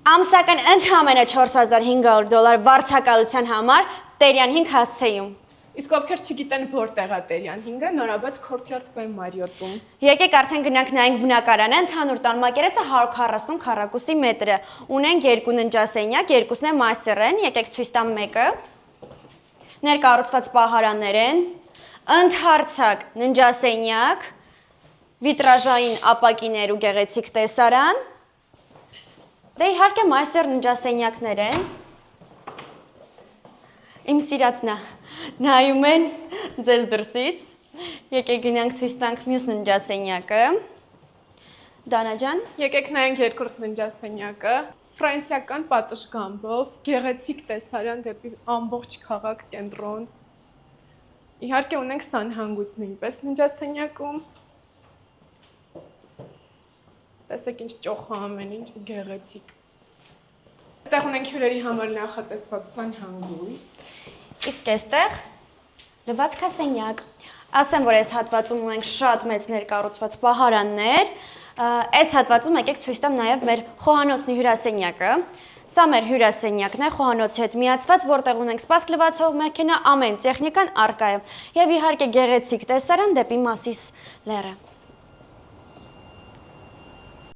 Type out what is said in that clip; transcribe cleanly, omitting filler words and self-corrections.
Ամսական ընդհանրապես $4500 վարձակալության համար Տերյան 5 հասցեում։ Իսկ ովքեր չգիտեն որտեղ է Տերյան 5-ը, նորաբաց Courtyard by Marriott-ում։ Եկեք արդեն գնանք նայենք բնակարանը, ընդհանուր տան մակերեսը 140 քառակուսի մետր է։ Ունենք երկու ննջասենյակ, երկուսն է master են, եկեք ցույց տամ մեկը։ Ներկառուցված պահարաններ են, ընդհարցակ ննջասենյակ, վիտրաժային ապակիներ ու գեղեցիկ տեսարան։ Դե իհարկե master ննջասենյակներ են։ Իմ սիրածնա, նայում են ձեզ դրսից, եկեք գնանք ցույց տանք մյուս ննջասենյակը։ Դանա ջան, եկեք նայենք երկրորդ ննջասենյակը, ֆրանսիական պատշգամբով, գեղեցիկ տեսարան դեպի ամբողջ քաղաք կենտրոն։ Իհարկե ունենք սանհանգույց նույնպես ննջասենյակում։ Տեսեք ինչ ճոխ է ամեն ինչ ու գեղեցիկ։ Այստեղ ունենք հյուրերի համար նախատեսված սանհանգույց։ Իսկ այստեղ լվացքասենյակ։ Ասեմ, որ այս հատվածում ունենք շատ մեծ ներկառուցված պահարաններ։ Այս հատվածում եկեք ցույց տամ նաև մեր խոհանոցն ու հյուրասենյակը։ Սա մեր հյուրասենյակն է, խոհանոցի հետ միացված, որտեղ ունենք սպասք լվացող մեքենա, ամեն տեխնիկան առկա է։ Եվ իհարկե գեղեցիկ տեսարան դեպի Մասիս լեռը։